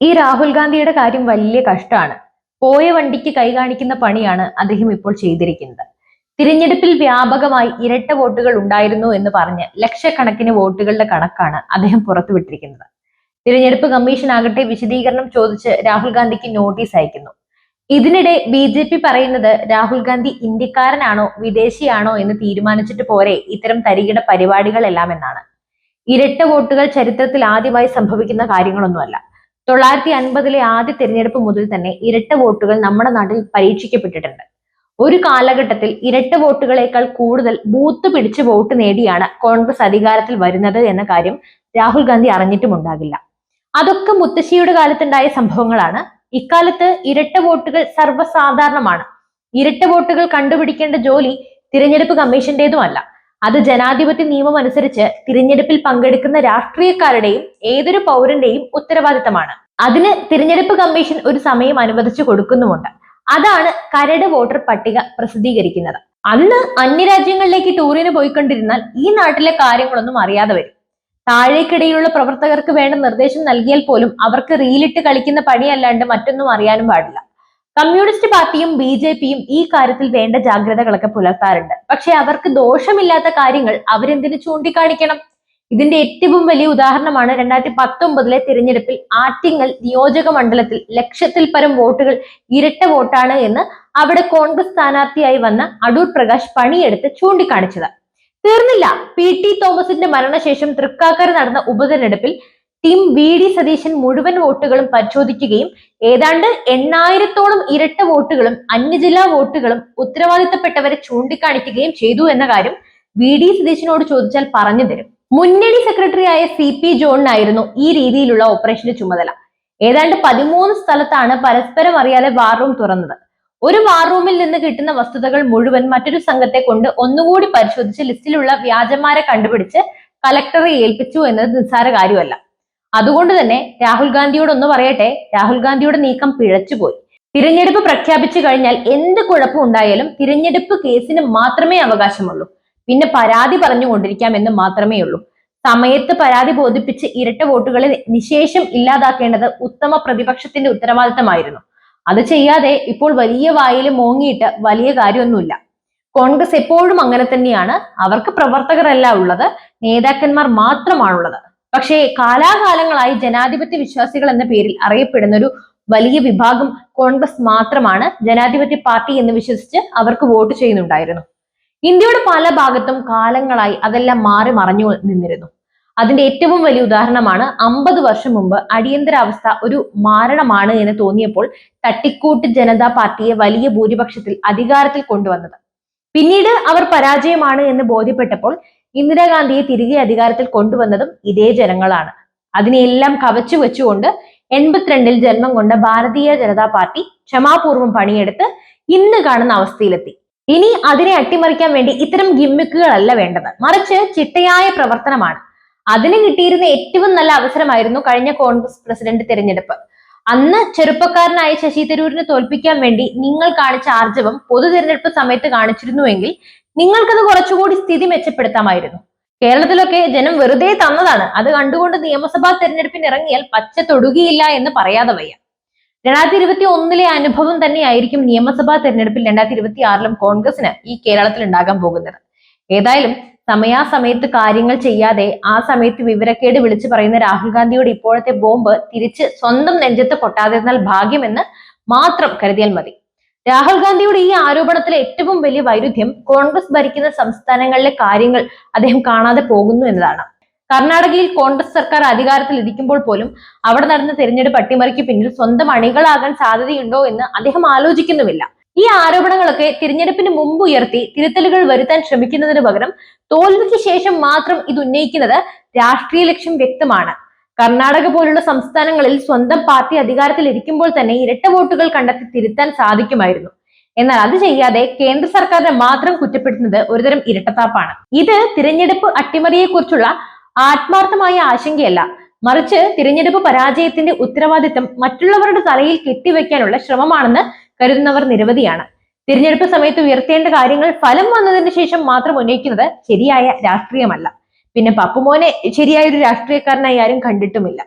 ഈ രാഹുൽ ഗാന്ധിയുടെ കാര്യം വലിയ കഷ്ടമാണ്. പോയ വണ്ടിക്ക് കൈ കാണിക്കുന്ന പണിയാണ് അദ്ദേഹം ഇപ്പോൾ ചെയ്തിരിക്കുന്നത്. തിരഞ്ഞെടുപ്പിൽ വ്യാപകമായി ഇരട്ട വോട്ടുകൾ ഉണ്ടായിരുന്നു എന്ന് പറഞ്ഞ് ലക്ഷക്കണക്കിന് വോട്ടുകളുടെ കണക്കാണ് അദ്ദേഹം പുറത്തുവിട്ടിരിക്കുന്നത്. തിരഞ്ഞെടുപ്പ് കമ്മീഷൻ ആകട്ടെ വിശദീകരണം ചോദിച്ച് രാഹുൽ ഗാന്ധിക്ക് നോട്ടീസ് അയക്കുന്നു. ഇതിനിടെ BJP പറയുന്നത് രാഹുൽ ഗാന്ധി ഇന്ത്യക്കാരനാണോ വിദേശിയാണോ എന്ന് തീരുമാനിച്ചിട്ട് പോരെ ഇത്തരം തരികിട പരിപാടികളെല്ലാം എന്നാണ്. ഇരട്ട വോട്ടുകൾ ചരിത്രത്തിൽ ആദ്യമായി സംഭവിക്കുന്ന കാര്യങ്ങളൊന്നുമല്ല. 950 ആദ്യ തിരഞ്ഞെടുപ്പ് മുതൽ തന്നെ ഇരട്ട വോട്ടുകൾ നമ്മുടെ നാട്ടിൽ പരീക്ഷിക്കപ്പെട്ടിട്ടുണ്ട്. ഒരു കാലഘട്ടത്തിൽ ഇരട്ട വോട്ടുകളേക്കാൾ കൂടുതൽ ബൂത്ത് പിടിച്ച് വോട്ട് നേടിയാണ് കോൺഗ്രസ് അധികാരത്തിൽ വരുന്നത് എന്ന കാര്യം രാഹുൽ ഗാന്ധി അറിഞ്ഞിട്ടുമുണ്ടാകില്ല. അതൊക്കെ മുത്തശ്ശിയുടെ കാലത്തുണ്ടായ സംഭവങ്ങളാണ്. ഇക്കാലത്ത് ഇരട്ട വോട്ടുകൾ സർവ്വസാധാരണമാണ്. ഇരട്ട വോട്ടുകൾ കണ്ടുപിടിക്കേണ്ട ജോലി തിരഞ്ഞെടുപ്പ് കമ്മീഷന്റേതുമല്ല. അത് ജനാധിപത്യ നിയമം അനുസരിച്ച് തിരഞ്ഞെടുപ്പിൽ പങ്കെടുക്കുന്ന രാഷ്ട്രീയക്കാരുടെയും ഏതൊരു പൗരന്റെയും ഉത്തരവാദിത്തമാണ്. അതിന് തിരഞ്ഞെടുപ്പ് കമ്മീഷൻ ഒരു സമയം അനുവദിച്ചു കൊടുക്കുന്നുമുണ്ട്. അതാണ് കരട് വോട്ടർ പട്ടിക പ്രസിദ്ധീകരിക്കുന്നത്. അന്ന് അന്യരാജ്യങ്ങളിലേക്ക് ടൂറിന് പോയിക്കൊണ്ടിരുന്നാൽ ഈ നാട്ടിലെ കാര്യങ്ങളൊന്നും അറിയാതെ വരും. താഴേക്കിടയിലുള്ള പ്രവർത്തകർക്ക് വേണ്ട നിർദ്ദേശം നൽകിയാൽ പോലും അവർക്ക് റീലിട്ട് കളിക്കുന്ന പണിയല്ലാണ്ട് മറ്റൊന്നും അറിയാനും പാടില്ല. കമ്മ്യൂണിസ്റ്റ് പാർട്ടിയും BJPയും ഈ കാര്യത്തിൽ വേണ്ട ജാഗ്രതകളൊക്കെ പുലർത്താറുണ്ട്. പക്ഷെ അവർക്ക് ദോഷമില്ലാത്ത കാര്യങ്ങൾ അവരെന്തിനു ചൂണ്ടിക്കാണിക്കണം? ഇതിന്റെ ഏറ്റവും വലിയ ഉദാഹരണമാണ് 2019 തിരഞ്ഞെടുപ്പിൽ ആറ്റിങ്ങൽ നിയോജക മണ്ഡലത്തിൽ ലക്ഷത്തിൽ പരം വോട്ടുകൾ ഇരട്ട വോട്ടാണ് എന്ന് അവിടെ കോൺഗ്രസ് സ്ഥാനാർത്ഥിയായി വന്ന അടൂർ പ്രകാശ് പണിയെടുത്ത് ചൂണ്ടിക്കാണിച്ചത്. തീർന്നില്ല. PT തോമസിന്റെ മരണശേഷം തൃക്കാക്കര നടന്ന ഉപതെരഞ്ഞെടുപ്പിൽ ടീം VD സതീശൻ മുഴുവൻ വോട്ടുകളും പരിശോധിക്കുകയും ഏതാണ്ട് 8000-ഓളം ഇരട്ട വോട്ടുകളും അന്യജില്ലാ വോട്ടുകളും ഉത്തരവാദിത്തപ്പെട്ടവരെ ചൂണ്ടിക്കാണിക്കുകയും ചെയ്തു എന്ന കാര്യം VD സതീശനോട് ചോദിച്ചാൽ പറഞ്ഞു തരും. മുന്നണി സെക്രട്ടറിയായ CP ജോണിനായിരുന്നു ഈ രീതിയിലുള്ള ഓപ്പറേഷന്റെ ചുമതല. ഏതാണ്ട് 13 സ്ഥലത്താണ് പരസ്പരം അറിയാതെ വാർ റൂം തുറന്നത്. ഒരു വാർ റൂമിൽ നിന്ന് കിട്ടുന്ന വസ്തുതകൾ മുഴുവൻ മറ്റൊരു സംഘത്തെ കൊണ്ട് ഒന്നുകൂടി പരിശോധിച്ച് ലിസ്റ്റിലുള്ള വ്യാജന്മാരെ കണ്ടുപിടിച്ച് കലക്ടറെ ഏൽപ്പിച്ചു എന്നത് നിസ്സാര കാര്യമല്ല. അതുകൊണ്ട് തന്നെ രാഹുൽ ഗാന്ധിയോട് ഒന്ന് പറയട്ടെ, രാഹുൽ ഗാന്ധിയുടെ നീക്കം പിഴച്ചുപോയി. തിരഞ്ഞെടുപ്പ് പ്രഖ്യാപിച്ചു കഴിഞ്ഞാൽ എന്ത് കുഴപ്പം ഉണ്ടായാലും തിരഞ്ഞെടുപ്പ് കേസിന് മാത്രമേ അവകാശമുള്ളൂ. പിന്നെ പരാതി പറഞ്ഞുകൊണ്ടിരിക്കാം എന്ന് മാത്രമേ ഉള്ളൂ. സമയത്ത് പരാതി ബോധിപ്പിച്ച് ഇരട്ട വോട്ടുകളെ നിശേഷം ഇല്ലാതാക്കേണ്ടത് ഉത്തമ പ്രതിപക്ഷത്തിന്റെ ഉത്തരവാദിത്തമായിരുന്നു. അത് ചെയ്യാതെ ഇപ്പോൾ വലിയ വായിൽ മോങ്ങിയിട്ട് വലിയ കാര്യമൊന്നുമില്ല. കോൺഗ്രസ് എപ്പോഴും അങ്ങനെ തന്നെയാണ്. അവർക്ക് പ്രവർത്തകരല്ല ഉള്ളത്, നേതാക്കന്മാർ മാത്രമാണുള്ളത്. പക്ഷേ കാലാകാലങ്ങളായി ജനാധിപത്യ വിശ്വാസികൾ എന്ന പേരിൽ അറിയപ്പെടുന്ന ഒരു വലിയ വിഭാഗം കോൺഗ്രസ് മാത്രമാണ് ജനാധിപത്യ പാർട്ടി എന്ന് വിശ്വസിച്ച് അവർക്ക് വോട്ട് ചെയ്യുന്നുണ്ടായിരുന്നു. ഇന്ത്യയുടെ പല ഭാഗത്തും കാലങ്ങളായി അതെല്ലാം മാറി മറഞ്ഞു നിന്നിരുന്നു. അതിന്റെ ഏറ്റവും വലിയ ഉദാഹരണമാണ് 50 വർഷം മുമ്പ് അടിയന്തരാവസ്ഥ ഒരു മാരണമാണ് എന്ന് തോന്നിയപ്പോൾ തട്ടിക്കൂട്ട് ജനതാ പാർട്ടിയെ വലിയ ഭൂരിപക്ഷത്തിൽ അധികാരത്തിൽ കൊണ്ടുവന്നത്. പിന്നീട് അവർ പരാജയമാണ് എന്ന് ബോധ്യപ്പെട്ടപ്പോൾ ഇന്ദിരാഗാന്ധിയെ തിരികെ അധികാരത്തിൽ കൊണ്ടുവന്നതും ഇതേ ജനങ്ങളാണ്. അതിനെല്ലാം കവച്ചു വെച്ചുകൊണ്ട് 82-ൽ ജന്മം കൊണ്ട ഭാരതീയ ജനതാ പാർട്ടി ക്ഷമാപൂർവ്വം പണിയെടുത്ത് ഇന്ന് കാണുന്ന അവസ്ഥയിലെത്തി. ഇനി അതിനെ അട്ടിമറിക്കാൻ വേണ്ടി ഇത്തരം ഗിമ്മിക്കുകളല്ല വേണ്ടത്, മറിച്ച് ചിട്ടയായ പ്രവർത്തനമാണ്. അതിന് കിട്ടിയിരുന്ന ഏറ്റവും നല്ല അവസരമായിരുന്നു കഴിഞ്ഞ കോൺഗ്രസ് പ്രസിഡന്റ് തിരഞ്ഞെടുപ്പ്. അന്ന് ചെറുപ്പക്കാരനായ ശശി തരൂരിനെ തോൽപ്പിക്കാൻ വേണ്ടി നിങ്ങൾ കാണിച്ച ആർജവം പൊതു തിരഞ്ഞെടുപ്പ് സമയത്ത് കാണിച്ചിരുന്നുവെങ്കിൽ നിങ്ങൾക്കത് കുറച്ചുകൂടി സ്ഥിതി മെച്ചപ്പെടുത്താമായിരുന്നു. കേരളത്തിലൊക്കെ ജനം വെറുതെ തന്നതാണ്. അത് കണ്ടുകൊണ്ട് നിയമസഭാ തെരഞ്ഞെടുപ്പിന് ഇറങ്ങിയാൽ പച്ച തൊടുകയില്ല എന്ന് പറയാതെ വയ്യ. 2021 അനുഭവം തന്നെയായിരിക്കും നിയമസഭാ തെരഞ്ഞെടുപ്പിൽ 2026 കോൺഗ്രസിന് ഈ കേരളത്തിൽ ഉണ്ടാകാൻ പോകുന്നത്. ഏതായാലും സമയാസമയത്ത് കാര്യങ്ങൾ ചെയ്യാതെ ആ സമയത്ത് വിവരക്കേട് വിളിച്ചു പറയുന്ന രാഹുൽ ഗാന്ധിയുടെ ഇപ്പോഴത്തെ ബോംബ് തിരിച്ച് സ്വന്തം നെഞ്ചത്ത് പൊട്ടാതിരുന്നാൽ ഭാഗ്യമെന്ന് മാത്രം കരുതിയാൽ മതി. രാഹുൽ ഗാന്ധിയുടെ ഈ ആരോപണത്തിലെ ഏറ്റവും വലിയ വൈരുദ്ധ്യം കോൺഗ്രസ് ഭരിക്കുന്ന സംസ്ഥാനങ്ങളിലെ കാര്യങ്ങൾ അദ്ദേഹം കാണാതെ പോകുന്നു എന്നതാണ്. കർണാടകയിൽ കോൺഗ്രസ് സർക്കാർ അധികാരത്തിൽ ഇരിക്കുമ്പോൾ പോലും അവിടെ നടന്ന തെരഞ്ഞെടുപ്പ് അട്ടിമറിക്ക് പിന്നിൽ സ്വന്തം അണികളാകാൻ സാധ്യതയുണ്ടോ എന്ന് അദ്ദേഹം ആലോചിക്കുന്നുമില്ല. ഈ ആരോപണങ്ങളൊക്കെ തിരഞ്ഞെടുപ്പിന് മുമ്പ് ഉയർത്തി തിരുത്തലുകൾ വരുത്താൻ ശ്രമിക്കുന്നതിന് പകരം തോൽവിക്ക് ശേഷം മാത്രം ഇത് ഉന്നയിക്കുന്നത് രാഷ്ട്രീയ ലക്ഷ്യം വ്യക്തമാണ്. കർണാടക പോലുള്ള സംസ്ഥാനങ്ങളിൽ സ്വന്തം പാർട്ടി അധികാരത്തിൽ ഇരിക്കുമ്പോൾ തന്നെ ഇരട്ട വോട്ടുകൾ കണ്ടെത്തി തിരുത്താൻ സാധിക്കുമായിരുന്നു. എന്നാൽ അത് ചെയ്യാതെ കേന്ദ്ര സർക്കാരിനെ മാത്രം കുറ്റപ്പെടുത്തുന്നത് ഒരുതരം ഇരട്ടത്താപ്പാണ്. ഇത് തിരഞ്ഞെടുപ്പ് അട്ടിമറിയെക്കുറിച്ചുള്ള ആത്മാർത്ഥമായ ആശങ്കയല്ല, മറിച്ച് തിരഞ്ഞെടുപ്പ് പരാജയത്തിന്റെ ഉത്തരവാദിത്തം മറ്റുള്ളവരുടെ തലയിൽ കെട്ടിവെക്കാനുള്ള ശ്രമമാണെന്ന് കരുതുന്നവർ നിരവധിയാണ്. തിരഞ്ഞെടുപ്പ് സമയത്ത് ഉയർത്തേണ്ട കാര്യങ്ങൾ ഫലം വന്നതിന് ശേഷം മാത്രം ഉന്നയിക്കുന്നത് ശരിയായ രാഷ്ട്രീയമല്ല. പിന്നെ പപ്പുമോനെ ശരിയായൊരു രാഷ്ട്രീയക്കാരനായി ആരും കണ്ടിട്ടുമില്ല.